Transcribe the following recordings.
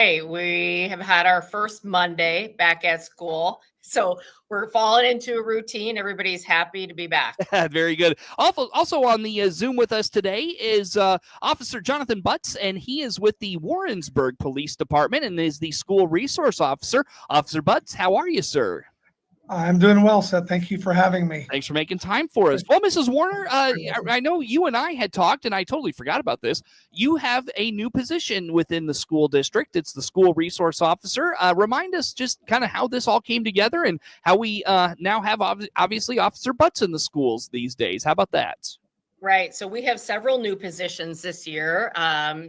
Hey, we have had our first Monday back at school. So we're falling into a routine. Everybody's happy to be back. Very good. Also on the Zoom with us today is Officer Jonathan Butts, and he is with the Warrensburg Police Department and is the school resource officer. Officer Butts, how are you, sir? I'm doing well, Seth. Thank you for having me. Thanks for making time for us. Well, Mrs. Warner, I know you and I had talked, and I totally forgot about this. You have a new position within the school district. It's the school resource officer. Remind us just kind of how this all came together and how we now have, obviously, Officer Butts in the schools these days. How about that? Right. So we have several new positions this year,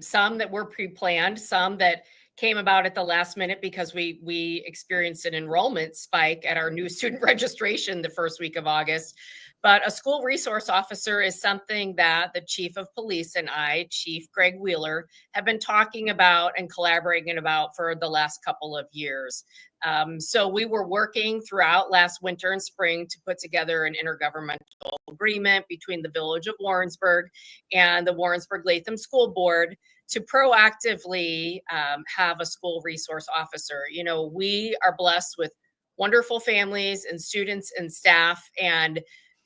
some that were pre-planned, some that came about at the last minute because we experienced an enrollment spike at our new student registration the first week of August. But a school resource officer is something that the chief of police and I, Chief Greg Wheeler, have been talking about and collaborating about for the last couple of years. So we were working throughout last winter and spring to put together an intergovernmental agreement between the Village of Warrensburg and the Warrensburg-Latham School Board to proactively have a school resource officer. You know, we are blessed with wonderful families and students and staff, and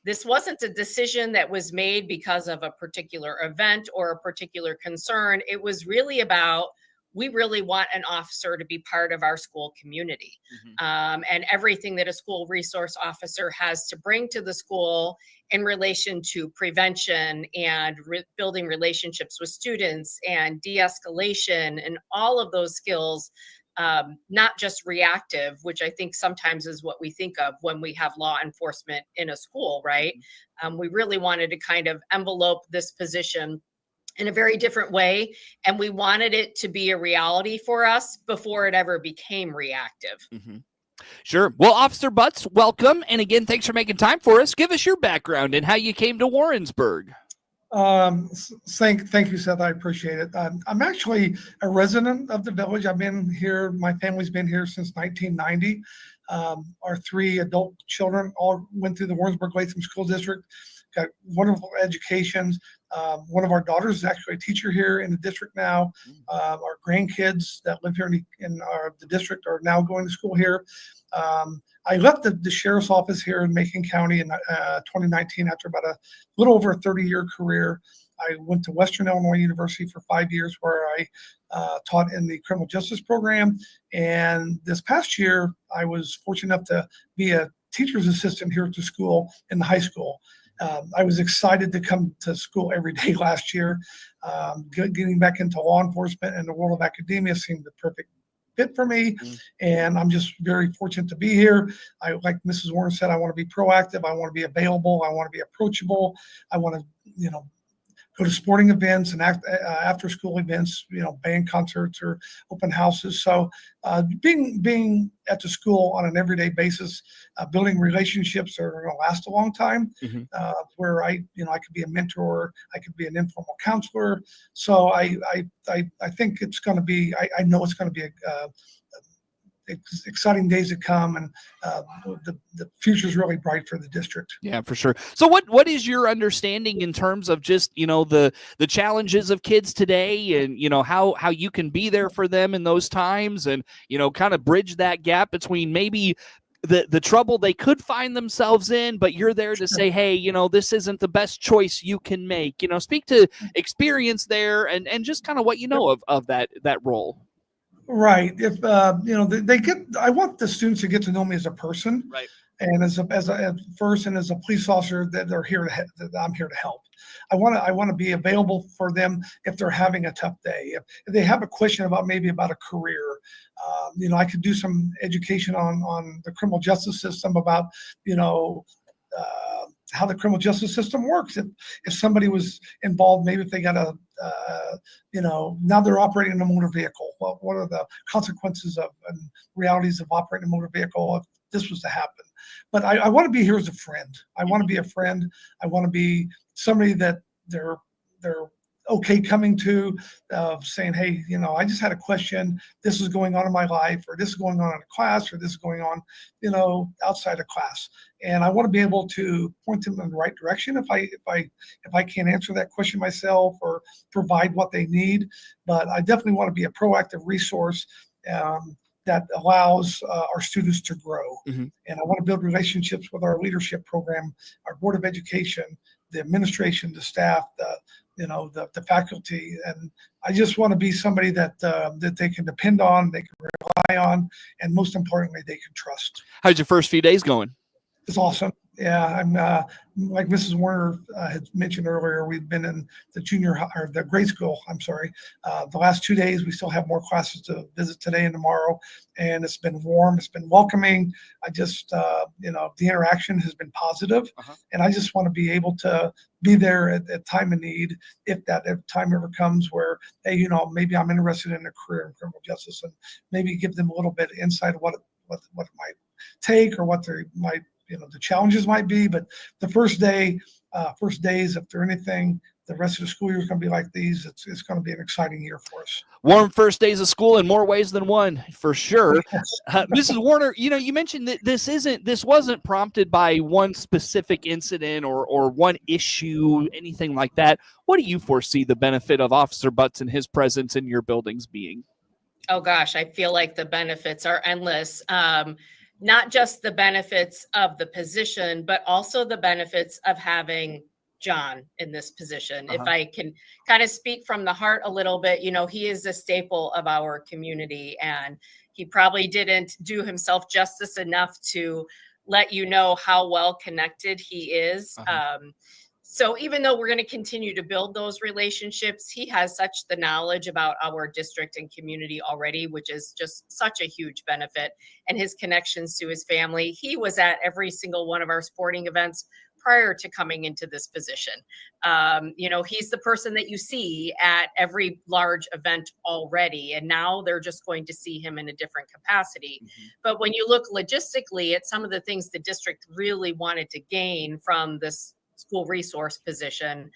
this wasn't a decision that was made because of a particular event or a particular concern. It was really about, we really want an officer to be part of our school community. And everything that a school resource officer has to bring to the school in relation to prevention and building relationships with students and de-escalation and all of those skills, not just reactive, which I think sometimes is what we think of when we have law enforcement in a school, right? We really wanted to kind of envelope this position in a very different way. And we wanted it to be a reality for us before it ever became reactive. Sure. Well, Officer Butts, welcome. And again, thanks for making time for us. Give us your background and how you came to Warrensburg. Thank you, Seth. I appreciate it. I'm actually a resident of the village. I've been here. My family's been here since 1990. Our three adult children all went through the Warrensburg-Latham School District, got wonderful educations. One of our daughters is actually a teacher here in the district now. Our grandkids that live here in the district are now going to school here. I left the sheriff's office here in Macon County in 2019 after about a little over a 30-year career. I went to Western Illinois University for 5 years where I taught in the criminal justice program. And this past year, I was fortunate enough to be a teacher's assistant here at the school in the high school. I was excited to come to school every day last year. Getting back into law enforcement and the world of academia seemed the perfect fit for me. And I'm just very fortunate to be here. Like Mrs. Warren said, I want to be proactive. I want to be available. I want to be approachable. I want to, go to sporting events and after school events, band concerts or open houses. So being at the school on an everyday basis, building relationships that are going to last a long time, where I could be a mentor, I could be an informal counselor. So I think it's going to be, I know it's going to be exciting days to come, and the future is really bright for the district. Yeah, for sure. So what is your understanding in terms of just the challenges of kids today, and how you can be there for them in those times, and kind of bridge that gap between maybe the trouble they could find themselves in, but you're there to say, hey, this isn't the best choice you can make. Speak to experience there and just kind of what of that role. Right. If I want the students to get to know me as a person, right, and as a first, and as a police officer, that I'm here to help. I want to be available for them if they're having a tough day. If they have a question about a career, I could do some education on the criminal justice system about how the criminal justice system works. If somebody was involved, maybe if they got now they're operating a motor vehicle. Well, what are the consequences and realities of operating a motor vehicle if this was to happen? But I want to be here as a friend. I want to be a friend. I want to be somebody that they're okay coming to saying, hey, I just had a question. This is going on in my life, or this is going on in a class, or this is going on, outside of class. And I want to be able to point them in the right direction if I can't answer that question myself or provide what they need. But I definitely want to be a proactive resource that allows our students to grow. Mm-hmm. And I want to build relationships with our leadership program, our Board of Education, the administration, the staff, the faculty. And I just want to be somebody that they can depend on, they can rely on, and most importantly, they can trust. How's your first few days going? It's awesome. Yeah, I'm like Mrs. Warner had mentioned earlier, we've been in the the grade school. I'm sorry. The last 2 days, we still have more classes to visit today and tomorrow, and it's been warm. It's been welcoming. I just, the interaction has been positive, and I just want to be able to be there at time of need if time ever comes where, hey, maybe I'm interested in a career in criminal justice, and maybe give them a little bit of insight of what it might take or what they might. The challenges might be, but the first days, if they're anything, the rest of the school year is going to be like these. It's going to be an exciting year for us. Warm first days of school in more ways than one, for sure. Mrs. Warner, you mentioned that this wasn't prompted by one specific incident or one issue, anything like that. What do you foresee the benefit of Officer Butts and his presence in your buildings being? Oh gosh, I feel like the benefits are endless. Not just the benefits of the position, but also the benefits of having John in this position. If I can kind of speak from the heart a little bit, he is a staple of our community, and he probably didn't do himself justice enough to let you know how well connected he is. So even though we're going to continue to build those relationships, he has such the knowledge about our district and community already, which is just such a huge benefit, and his connections to his family. He was at every single one of our sporting events prior to coming into this position. He's the person that you see at every large event already, and now they're just going to see him in a different capacity. But when you look logistically at some of the things the district really wanted to gain from this school resource position,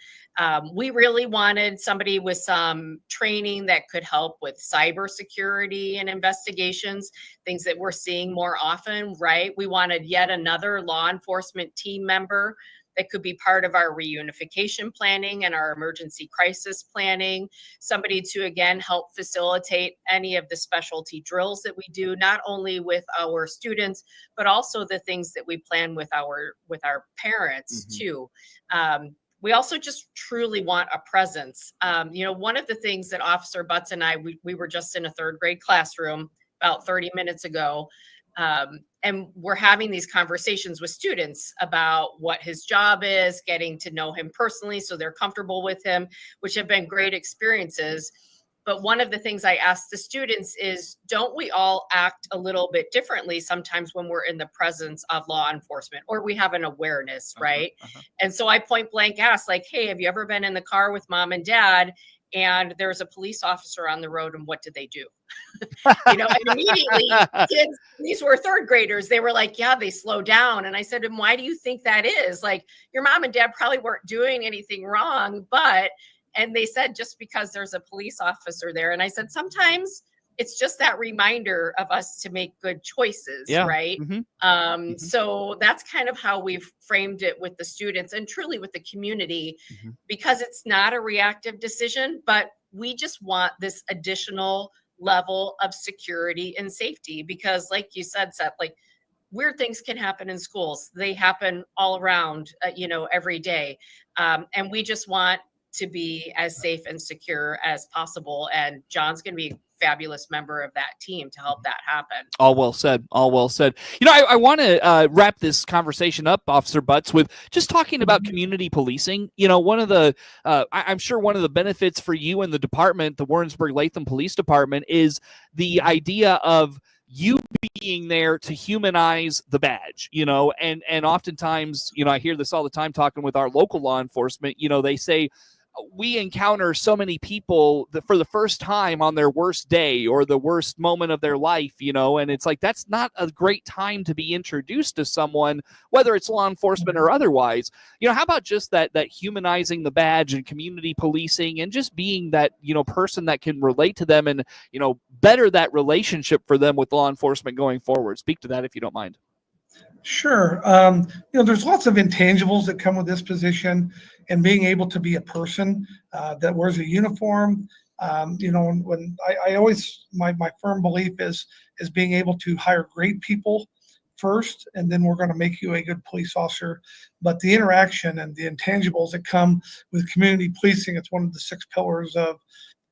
we really wanted somebody with some training that could help with cybersecurity and investigations, things that we're seeing more often, right? We wanted yet another law enforcement team member that could be part of our reunification planning and our emergency crisis planning, somebody to, again, help facilitate any of the specialty drills that we do, not only with our students, but also the things that we plan with our parents too. We also just truly want a presence. One of the things that Officer Butts and I, we were just in a third grade classroom about 30 minutes ago, and we're having these conversations with students about what his job is, getting to know him personally so they're comfortable with him, which have been great experiences. But one of the things I ask the students is, don't we all act a little bit differently sometimes when we're in the presence of law enforcement, or we have an awareness, right? And so I point blank ask, like, hey, have you ever been in the car with mom and dad and there's a police officer on the road, and what did they do? And immediately kids, these were third graders, they were like, yeah, they slow down. And I said, and why do you think that is? Like, your mom and dad probably weren't doing anything wrong, and they said, just because there's a police officer there. And I said, sometimes it's just that reminder of us to make good choices, right? So that's kind of how we've framed it with the students and truly with the community, because it's not a reactive decision, but we just want this additional level of security and safety, because like you said, Seth, like, weird things can happen in schools. They happen all around, every day. And we just want to be as safe and secure as possible. And John's going to be a fabulous member of that team to help that happen. All well said. All well said. I want to wrap this conversation up, Officer Butts, with just talking about community policing. One of the, I'm sure one of the benefits for you and the department, the Warrensburg-Latham Police Department, is the idea of you being there to humanize the badge, and oftentimes, I hear this all the time talking with our local law enforcement, they say, we encounter so many people that for the first time on their worst day or the worst moment of their life, and it's like, that's not a great time to be introduced to someone, whether it's law enforcement or otherwise. How about just that humanizing the badge and community policing and just being that, person that can relate to them and, better that relationship for them with law enforcement going forward? Speak to that if you don't mind. Sure. There's lots of intangibles that come with this position, and being able to be a person that wears a uniform. When I always, my firm belief is being able to hire great people first, and then we're going to make you a good police officer. But the interaction and the intangibles that come with community policing, it's one of the 6 pillars of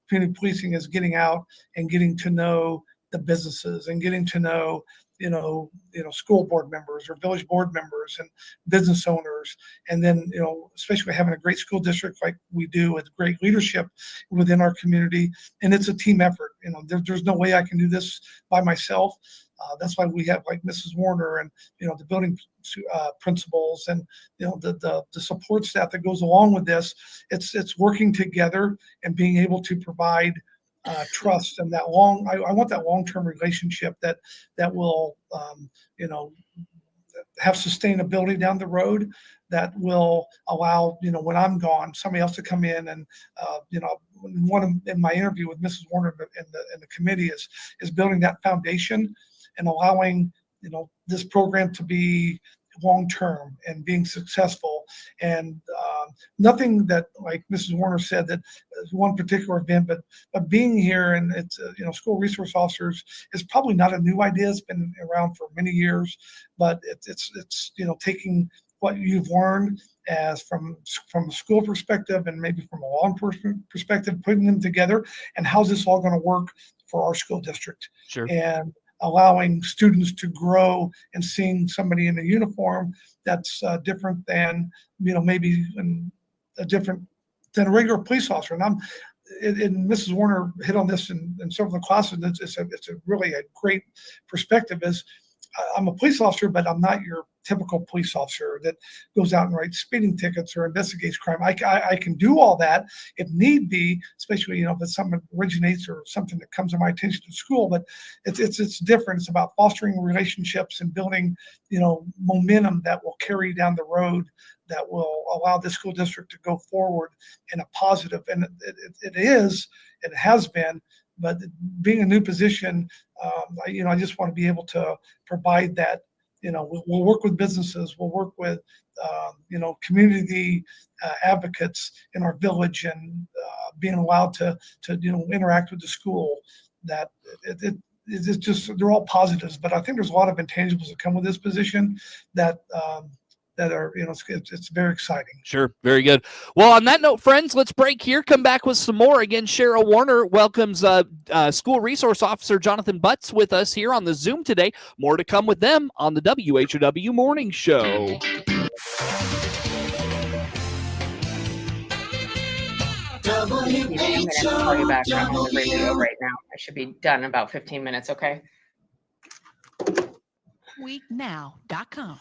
community policing, is getting out and getting to know the businesses and getting to know school board members or village board members and business owners. And then, especially having a great school district like we do with great leadership within our community. And it's a team effort. There's no way I can do this by myself. That's why we have like Mrs. Warner and, the building principals and, the support staff that goes along with this. It's working together and being able to provide trust and that I want that long-term relationship that will, have sustainability down the road, that will allow, when I'm gone, somebody else to come in. And, in my interview with Mrs. Warner and the committee is building that foundation and allowing, this program to be long-term and being successful. And nothing that, like Mrs. Warner said, that is one particular event, but being here, and it's school resource officers is probably not a new idea. It's been around for many years, but it's taking what you've learned as from a school perspective and maybe from a law enforcement perspective, putting them together, and how's this all going to work for our school district. Sure. And allowing students to grow and seeing somebody in a uniform that's different than, maybe different than a regular police officer. And Mrs. Warner hit on this in several of the classes. It's a really a great perspective. Is I'm a police officer, but I'm not your typical police officer that goes out and writes speeding tickets or investigates crime. I can do all that if need be, especially, if it's something that originates or something that comes to my attention to school. But it's different. It's about fostering relationships and building, momentum that will carry down the road, that will allow the school district to go forward in a positive. And it has been. But being a new position, I just want to be able to provide that. We'll work with businesses, we'll work with, community advocates in our village, and being allowed to interact with the school. That it's just, they're all positives. But I think there's a lot of intangibles that come with this position that are, it's very exciting. Sure. Very good. Well, on that note, friends, let's break here. Come back with some more. Again, Cheryl Warner welcomes School Resource Officer Jonathan Butts with us here on the Zoom today. More to come with them on the WHOW Morning Show. I'm going to call you back. I'm on the radio right now. I should be done in about 15 minutes, okay? Weeknow.com.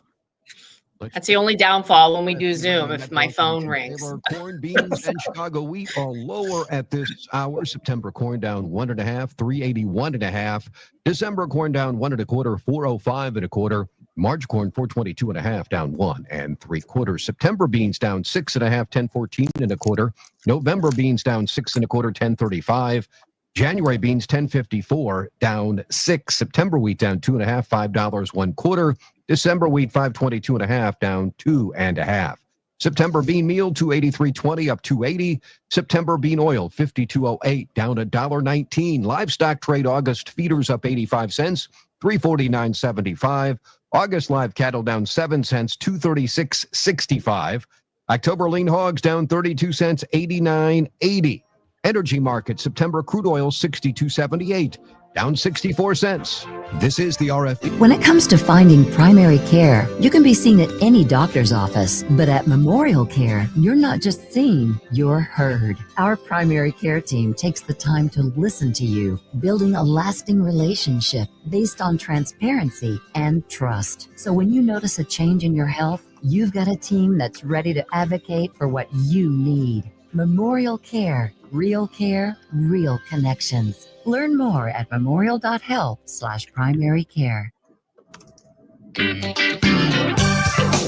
That's the only downfall when we do Zoom, if my phone rings. Corn, beans, and Chicago wheat are lower at this hour. September corn down 1.5, 381.5. December corn down 1 1/4, 405 1/4. March corn 422.5, down 1 3/4. September beans down 6.5, 1014 1/4. November beans down 6 1/4, 1035. January beans 1054, down 6. September wheat down 2.5, $5 1/4. December wheat 522.5, down 2.5. September bean meal 283.20, up 280. September bean oil 52.08, down $1.19. Livestock trade August feeders up 85 cents, 349.75. August live cattle down 7 cents, 236.65. October lean hogs down 32 cents, 89.80. Energy market September crude oil 62.78, down 64 cents. This is the RFD. When it comes to finding primary care, you can be seen at any doctor's office, but at Memorial Care, you're not just seen, you're heard. Our primary care team takes the time to listen to you, building a lasting relationship based on transparency and trust. So when you notice a change in your health, you've got a team that's ready to advocate for what you need. Memorial Care, real connections. Learn more at memorial.health/primary care.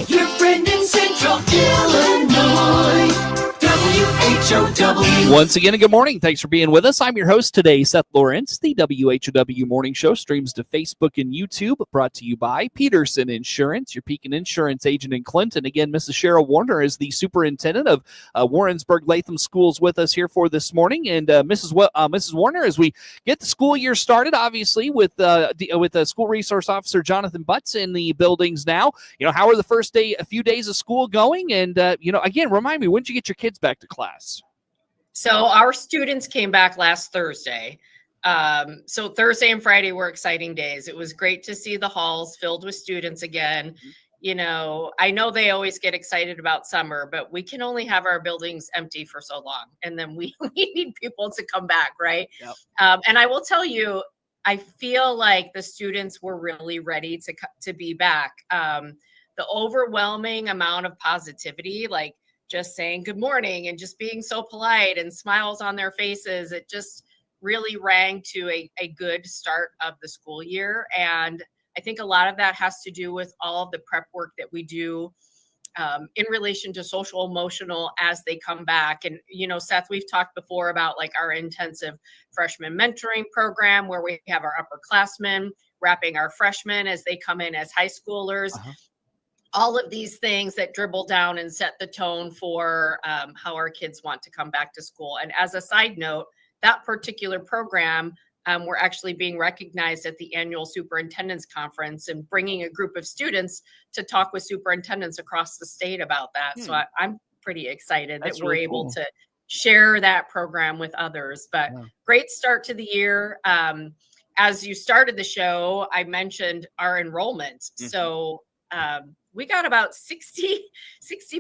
Your friend in Central Illinois, WHOW. Once again, good morning. Thanks for being with us. I'm your host today, Seth Lawrence. The WHOW Morning Show streams to Facebook and YouTube, brought to you by Peterson Insurance, your Pekin Insurance agent in Clinton. Again, Mrs. Cheryl Warner is the superintendent of Warrensburg-Latham Schools with us here for this morning. And Mrs. Warner, as we get the school year started, obviously, with School Resource Officer Jonathan Butts in the buildings now, how are the first a few days of school going? And, again, remind me, when did you get your kids back to class? So our students came back last Thursday. So Thursday and Friday were exciting days. It was great to see the halls filled with students again. I know they always get excited about summer, but we can only have our buildings empty for so long. And then we need people to come back, right? Yep. And I will tell you, I feel like the students were really ready to be back. The overwhelming amount of positivity, like just saying good morning and just being so polite and smiles on their faces, it just really rang to a good start of the school year. And I think a lot of that has to do with all of the prep work that we do in relation to social emotional as they come back. And, Seth, we've talked before about like our intensive freshman mentoring program where we have our upperclassmen wrapping our freshmen as they come in as high schoolers. All of these things that dribble down and set the tone for how our kids want to come back to school. And as a side note, that particular program, we're actually being recognized at the annual superintendent's conference and bringing a group of students to talk with superintendents across the state about that. So I'm pretty excited that we're able to share that program with others. But great start to the year. As you started the show, I mentioned our enrollment. So we got about 60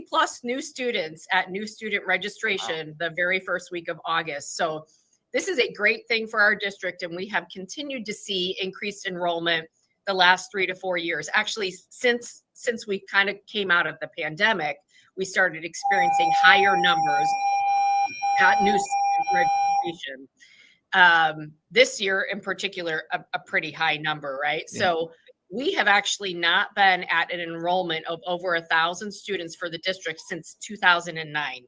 plus new students at new student registration the very first week of August. So this is a great thing for our district, and we have continued to see increased enrollment the last 3 to 4 years. Actually, since we kind of came out of the pandemic, we started experiencing higher numbers at new student registration. This year in particular, a pretty high number, right? Yeah. So we have actually not been at an enrollment of over 1,000 students for the district since 2009.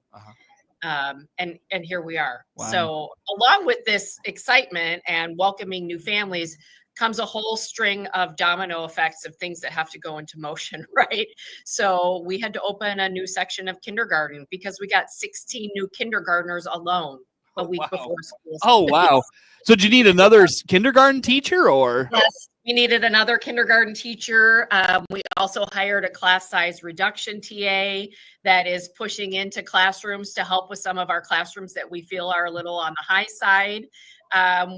And here we are. Wow. So along with this excitement and welcoming new families comes a whole string of domino effects of things that have to go into motion, right? So we had to open a new section of kindergarten because we got 16 new kindergartners alone a week before school. Oh, wow. So did you need another kindergarten teacher or? Yes. We needed another kindergarten teacher. We also hired a class size reduction TA that is pushing into classrooms to help with some of our classrooms that we feel are a little on the high side.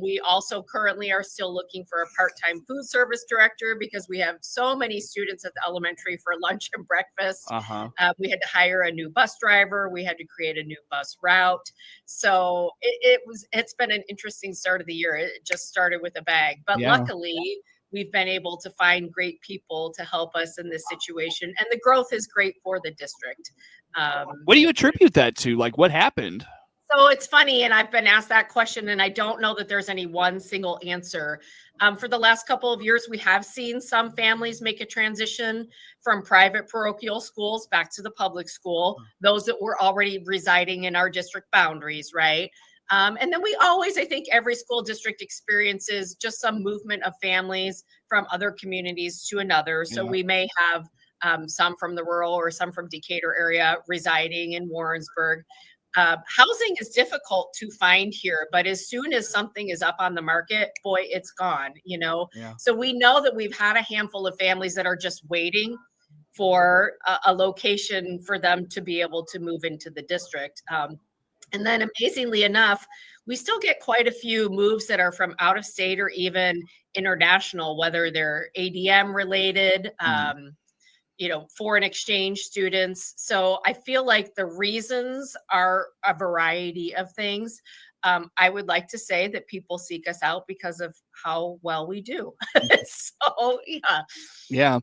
We also currently are still looking for a part-time food service director because we have so many students at the elementary for lunch and breakfast. We had to hire a new bus driver. We had to create a new bus route. So it's been an interesting start of the year. It just started with a bang, but luckily we've been able to find great people to help us in this situation. And the growth is great for the district. What do you attribute that to? Like what happened? So it's funny, and I've been asked that question, and I don't know that there's any one single answer. For the last couple of years, we have seen some families make a transition from private parochial schools back to the public school, those that were already residing in our district boundaries, right? And then we always, I think every school district experiences just some movement of families from other communities to another. So we may have some from the rural or some from Decatur area residing in Warrensburg. Housing is difficult to find here, but as soon as something is up on the market, boy, it's gone, So we know that we've had a handful of families that are just waiting for a location for them to be able to move into the district. And then amazingly enough, we still get quite a few moves that are from out of state or even international, whether they're ADM related, foreign exchange students. So I feel like the reasons are a variety of things. I would like to say that people seek us out because of how well we do. So, yeah. Yeah.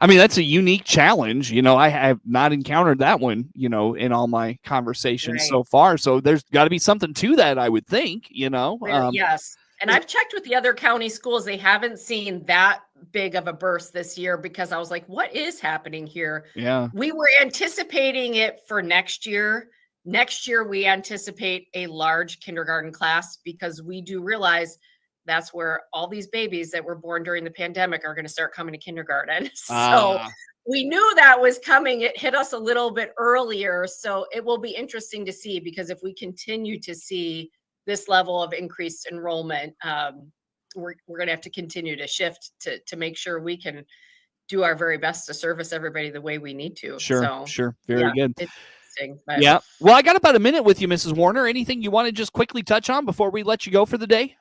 I mean, that's a unique challenge. I have not encountered that one, in all my conversations Right. so far. So there's got to be something to that, I would think, Yes. And I've checked with the other county schools. They haven't seen that big of a burst this year because I was like, what is happening here? Yeah. We were anticipating it for next year. Next year, we anticipate a large kindergarten class because we do realize that's where all these babies that were born during the pandemic are going to start coming to kindergarten. So we knew that was coming. It hit us a little bit earlier. So it will be interesting to see, because if we continue to see this level of increased enrollment, we're going to have to continue to shift to make sure we can do our very best to service everybody the way we need to. Sure. Very good. It's interesting. But Yeah. Well, I got about a minute with you, Mrs. Warner. Anything you want to just quickly touch on before we let you go for the day?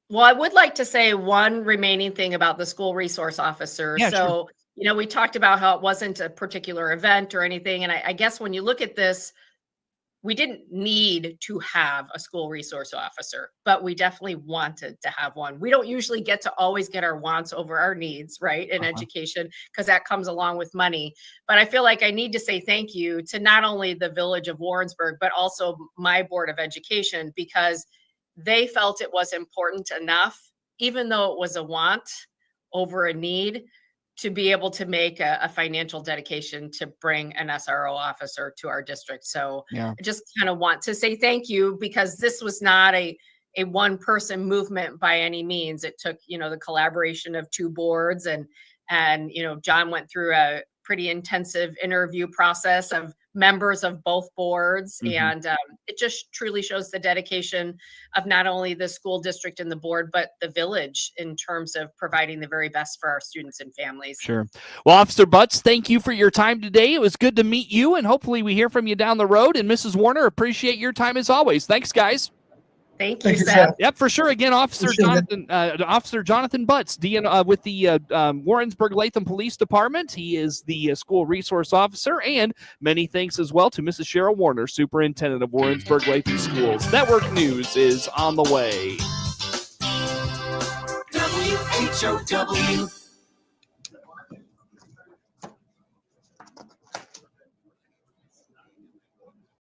Well, I would like to say one remaining thing about the school resource officer. Yeah, So, we talked about how it wasn't a particular event or anything. And I guess when you look at this, we didn't need to have a school resource officer, but we definitely wanted to have one. We don't usually get to always get our wants over our needs, right, in education, because that comes along with money. But I feel like I need to say thank you to not only the Village of Warrensburg, but also my Board of Education, because they felt it was important enough, even though it was a want over a need, to be able to make a financial dedication to bring an SRO officer to our district. So Yeah. I just kind of want to say thank you, because this was not a one person movement by any means. It took, the collaboration of two boards, and John went through a pretty intensive interview process of members of both boards. And it just truly shows the dedication of not only the school district and the board, but the village in terms of providing the very best for our students and families. Sure. Well, Officer Butts, thank you for your time today. It was good to meet you, and hopefully we hear from you down the road. And Mrs. Warner, appreciate your time as always. Thanks, guys. Thank you, Thank you, Seth. Seth. Yep, for sure. Again, Officer Jonathan Butts, with the Warrensburg-Latham Police Department. He is the school resource officer, and many thanks as well to Mrs. Cheryl Warner, Superintendent of Warrensburg-Latham Schools. Network News is on the way. WHOW.